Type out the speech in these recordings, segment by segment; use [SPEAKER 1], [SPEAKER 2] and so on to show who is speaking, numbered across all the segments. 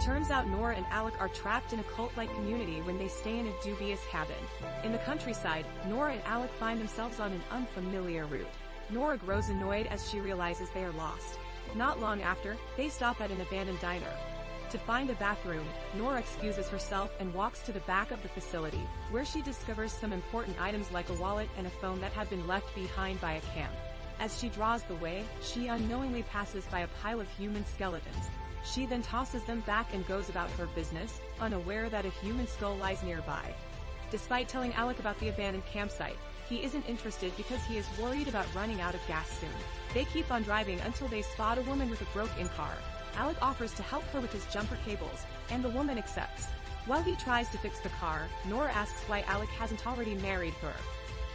[SPEAKER 1] turns out Nora and Alec are trapped in a cult-like community when they stay in a dubious cabin. In the countryside, Nora and Alec find themselves on an unfamiliar route. Nora grows annoyed as she realizes they are lost. Not long after, they stop at an abandoned diner. To find a bathroom, Nora excuses herself and walks to the back of the facility, where she discovers some important items like a wallet and a phone that have been left behind by a camp. As she draws the way, she unknowingly passes by a pile of human skeletons. She then tosses them back and goes about her business, unaware that a human skull lies nearby. Despite telling Alec about the abandoned campsite, he isn't interested because he is worried about running out of gas soon. They keep on driving until they spot a woman with a broken car. Alec offers to help her with his jumper cables, and the woman accepts. While he tries to fix the car, Nora asks why Alec hasn't already married her.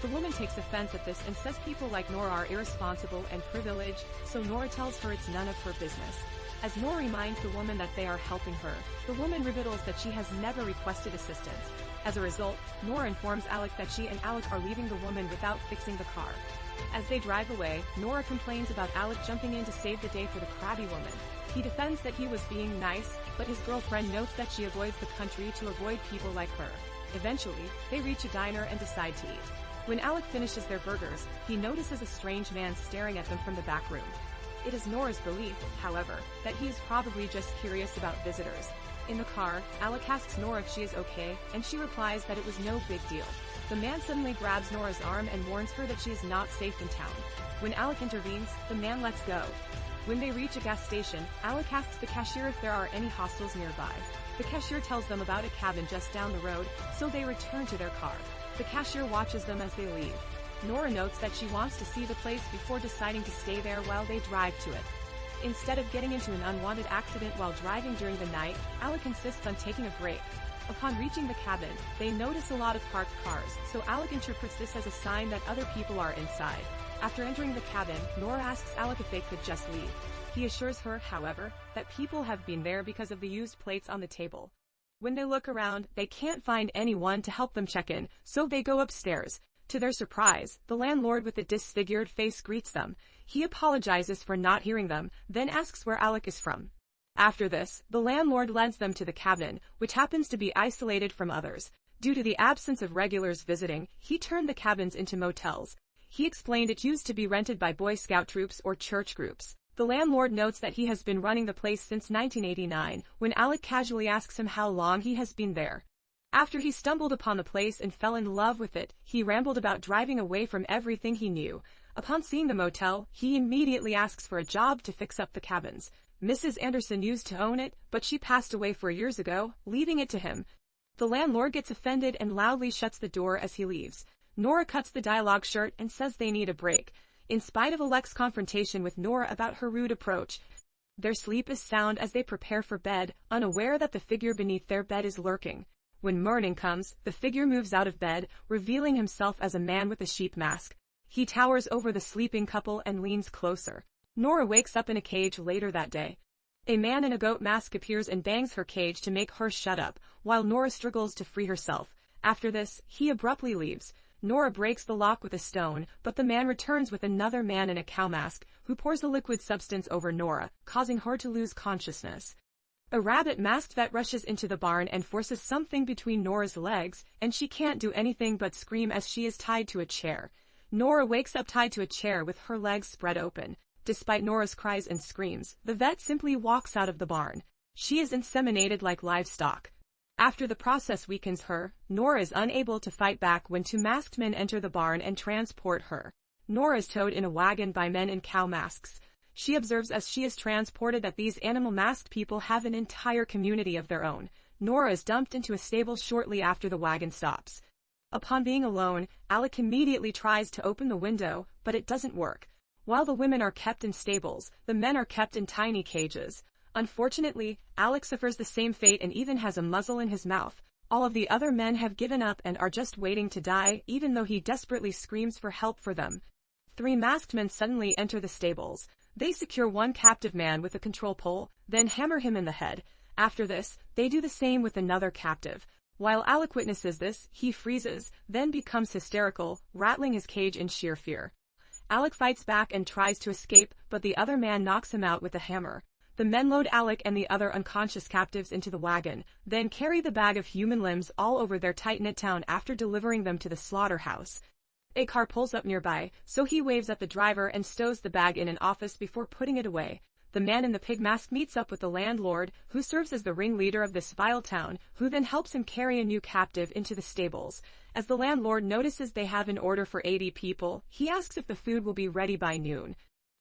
[SPEAKER 1] The woman takes offense at this and says people like Nora are irresponsible and privileged, so Nora tells her it's none of her business. As Nora reminds the woman that they are helping her, the woman reveals that she has never requested assistance. As a result, Nora informs Alec that she and Alec are leaving the woman without fixing the car. As they drive away, Nora complains about Alec jumping in to save the day for the crabby woman. He defends that he was being nice, but his girlfriend notes that she avoids the country to avoid people like her. Eventually, they reach a diner and decide to eat. When Alec finishes their burgers, he notices a strange man staring at them from the back room. It is Nora's belief, however, that he is probably just curious about visitors. In the car, Alec asks Nora if she is okay, and she replies that it was no big deal. The man suddenly grabs Nora's arm and warns her that she is not safe in town. When Alec intervenes, the man lets go. When they reach a gas station, Alec asks the cashier if there are any hostels nearby. The cashier tells them about a cabin just down the road, so they return to their car. The cashier watches them as they leave. Nora notes that she wants to see the place before deciding to stay there while they drive to it. Instead of getting into an unwanted accident while driving during the night, Alec insists on taking a break. Upon reaching the cabin, they notice a lot of parked cars, so Alec interprets this as a sign that other people are inside. After entering the cabin, Nora asks Alec if they could just leave. He assures her, however, that people have been there because of the used plates on the table. When they look around, they can't find anyone to help them check in, so they go upstairs. To their surprise, the landlord with a disfigured face greets them. He apologizes for not hearing them, then asks where Alec is from. After this, the landlord leads them to the cabin, which happens to be isolated from others. Due to the absence of regulars visiting, he turned the cabins into motels. He explained it used to be rented by Boy Scout troops or church groups. The landlord notes that he has been running the place since 1989, when Alec casually asks him how long he has been there. After he stumbled upon the place and fell in love with it, he rambled about driving away from everything he knew. Upon seeing the motel, he immediately asks for a job to fix up the cabins. Mrs. Anderson used to own it, but she passed away 4 years ago, leaving it to him. The landlord gets offended and loudly shuts the door as he leaves. Nora cuts the dialogue short and says they need a break. In spite of Alec's confrontation with Nora about her rude approach, their sleep is sound as they prepare for bed, unaware that the figure beneath their bed is lurking. When morning comes, the figure moves out of bed, revealing himself as a man with a sheep mask. He towers over the sleeping couple and leans closer. Nora wakes up in a cage later that day. A man in a goat mask appears and bangs her cage to make her shut up, while Nora struggles to free herself. After this, he abruptly leaves. Nora breaks the lock with a stone, but the man returns with another man in a cow mask, who pours a liquid substance over Nora, causing her to lose consciousness. A rabbit-masked vet rushes into the barn and forces something between Nora's legs, and she can't do anything but scream as she is tied to a chair. Nora wakes up tied to a chair with her legs spread open. Despite Nora's cries and screams, the vet simply walks out of the barn. She is inseminated like livestock. After the process weakens her, Nora is unable to fight back when two masked men enter the barn and transport her. Nora is towed in a wagon by men in cow masks. She observes as she is transported that these animal-masked people have an entire community of their own. Nora is dumped into a stable shortly after the wagon stops. Upon being alone, Alec immediately tries to open the window, but it doesn't work. While the women are kept in stables, the men are kept in tiny cages. Unfortunately, Alec suffers the same fate and even has a muzzle in his mouth. All of the other men have given up and are just waiting to die, even though he desperately screams for help for them. 3 masked men suddenly enter the stables. They secure one captive man with a control pole, then hammer him in the head. After this, they do the same with another captive. While Alec witnesses this, he freezes, then becomes hysterical, rattling his cage in sheer fear. Alec fights back and tries to escape, but the other man knocks him out with a hammer. The men load Alec and the other unconscious captives into the wagon, then carry the bag of human limbs all over their tight-knit town after delivering them to the slaughterhouse. A car pulls up nearby, so he waves at the driver and stows the bag in an office before putting it away. The man in the pig mask meets up with the landlord, who serves as the ringleader of this vile town, who then helps him carry a new captive into the stables. As the landlord notices they have an order for 80 people, he asks if the food will be ready by noon.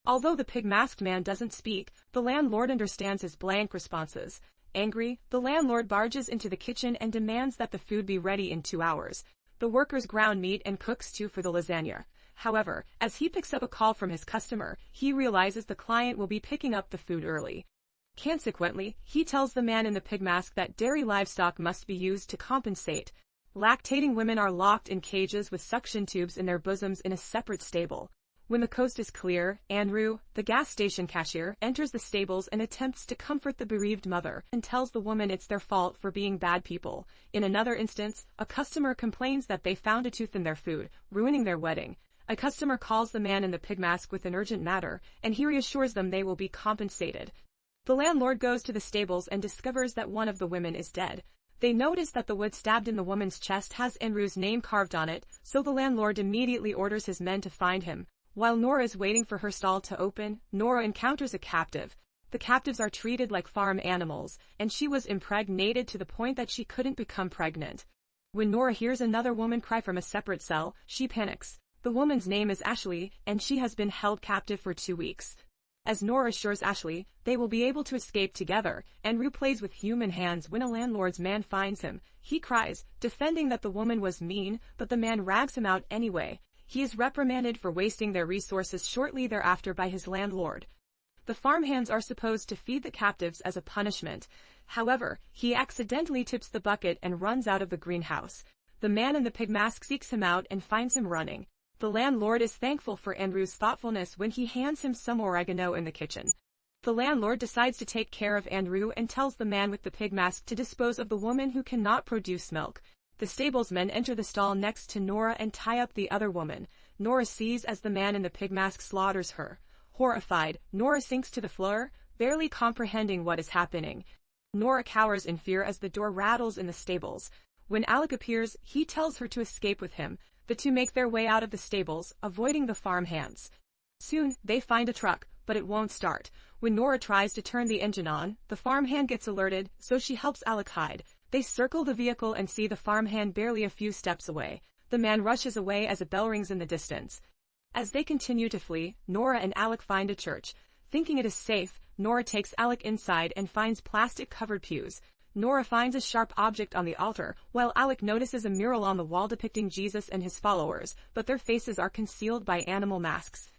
[SPEAKER 1] Although the pig-masked man doesn't speak, the landlord understands his blank responses. Angry, the landlord barges into the kitchen and demands that the food be ready in 2 hours. The workers ground meat and cook stew for the lasagna. However, as he picks up a call from his customer, he realizes the client will be picking up the food early. Consequently, he tells the man in the pig mask that dairy livestock must be used to compensate. Lactating women are locked in cages with suction tubes in their bosoms in a separate stable. When the coast is clear, Andrew, the gas station cashier, enters the stables and attempts to comfort the bereaved mother and tells the woman it's their fault for being bad people. In another instance, a customer complains that they found a tooth in their food, ruining their wedding. A customer calls the man in the pig mask with an urgent matter, and he reassures them they will be compensated. The landlord goes to the stables and discovers that one of the women is dead. They notice that the wood stabbed in the woman's chest has Andrew's name carved on it, so the landlord immediately orders his men to find him. While Nora is waiting for her stall to open, Nora encounters a captive. The captives are treated like farm animals, and she was impregnated to the point that she couldn't become pregnant. When Nora hears another woman cry from a separate cell, she panics. The woman's name is Ashley, and she has been held captive for 2 weeks. As Nora assures Ashley, they will be able to escape together, Andrew plays with human hands when a landlord's man finds him. He cries, defending that the woman was mean, but the man rags him out anyway. He is reprimanded for wasting their resources shortly thereafter by his landlord. The farmhands are supposed to feed the captives as a punishment. However, he accidentally tips the bucket and runs out of the greenhouse. The man in the pig mask seeks him out and finds him running. The landlord is thankful for Andrew's thoughtfulness when he hands him some oregano in the kitchen. The landlord decides to take care of Andrew and tells the man with the pig mask to dispose of the woman who cannot produce milk. The stablesmen enter the stall next to Nora and tie up the other woman. Nora sees as the man in the pig mask slaughters her. Horrified, Nora sinks to the floor, barely comprehending what is happening. Nora cowers in fear as the door rattles in the stables. When Alec appears, he tells her to escape with him. The two make their way out of the stables, avoiding the farmhands. Soon, they find a truck, but it won't start. When Nora tries to turn the engine on, the farmhand gets alerted, so she helps Alec hide. They circle the vehicle and see the farmhand barely a few steps away. The man rushes away as a bell rings in the distance. As they continue to flee, Nora and Alec find a church. Thinking it is safe, Nora takes Alec inside and finds plastic-covered pews. Nora finds a sharp object on the altar, while Alec notices a mural on the wall depicting Jesus and his followers, but their faces are concealed by animal masks.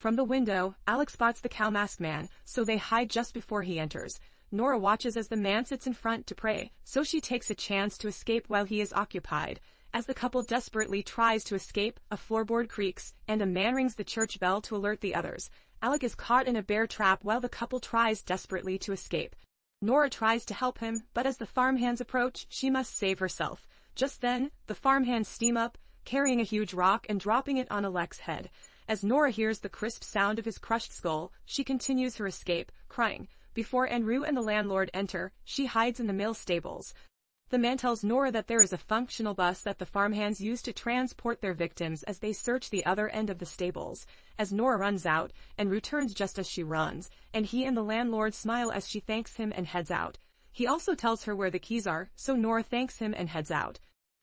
[SPEAKER 1] From the window, Alec spots the cow mask man, so they hide just before he enters. Nora watches as the man sits in front to pray, so she takes a chance to escape while he is occupied. As the couple desperately tries to escape, a floorboard creaks, and a man rings the church bell to alert the others. Alec is caught in a bear trap while the couple tries desperately to escape. Nora tries to help him, but as the farmhands approach, she must save herself. Just then, the farmhands steam up, carrying a huge rock and dropping it on Alec's head. As Nora hears the crisp sound of his crushed skull, she continues her escape, crying. Before Andrew and the landlord enter, she hides in the mill stables. The man tells Nora that there is a functional bus that the farmhands use to transport their victims as they search the other end of the stables. As Nora runs out, and returns just as she runs, and he and the landlord smile as she thanks him and heads out. He also tells her where the keys are, so Nora thanks him and heads out.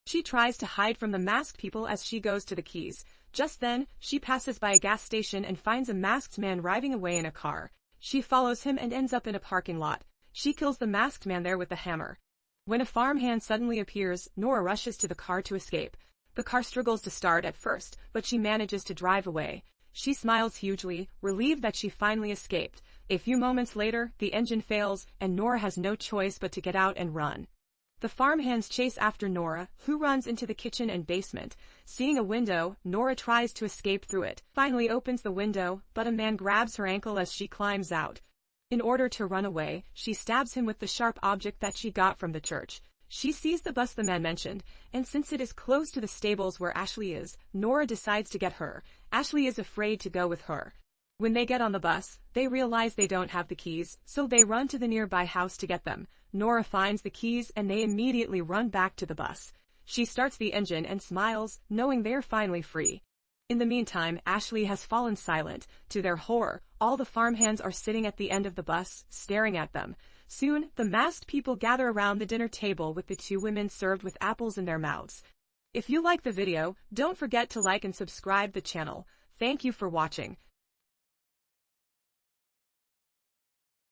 [SPEAKER 1] She tries to hide from the masked people as she goes to the keys. Just then, she passes by a gas station and finds a masked man riding away in a car. She follows him and ends up in a parking lot. She kills the masked man there with a hammer. When a farmhand suddenly appears, Nora rushes to the car to escape. The car struggles to start at first, but she manages to drive away. She smiles hugely, relieved that she finally escaped. A few moments later, the engine fails, and Nora has no choice but to get out and run. The farmhands chase after Nora, who runs into the kitchen and basement. Seeing a window, Nora tries to escape through it, finally opens the window, but a man grabs her ankle as she climbs out. In order to run away, she stabs him with the sharp object that she got from the church. She sees the bus the man mentioned, and since it is close to the stables where Ashley is, Nora decides to get her. Ashley is afraid to go with her. When they get on the bus, they realize they don't have the keys, so they run to the nearby house to get them. Nora finds the keys and they immediately run back to the bus. She starts the engine and smiles, knowing they're finally free. In the meantime, Ashley has fallen silent. To their horror, all the farmhands are sitting at the end of the bus, staring at them. Soon, the masked people gather around the dinner table with the two women served with apples in their mouths. If you like the video, don't forget to like and subscribe the channel. Thank you for watching.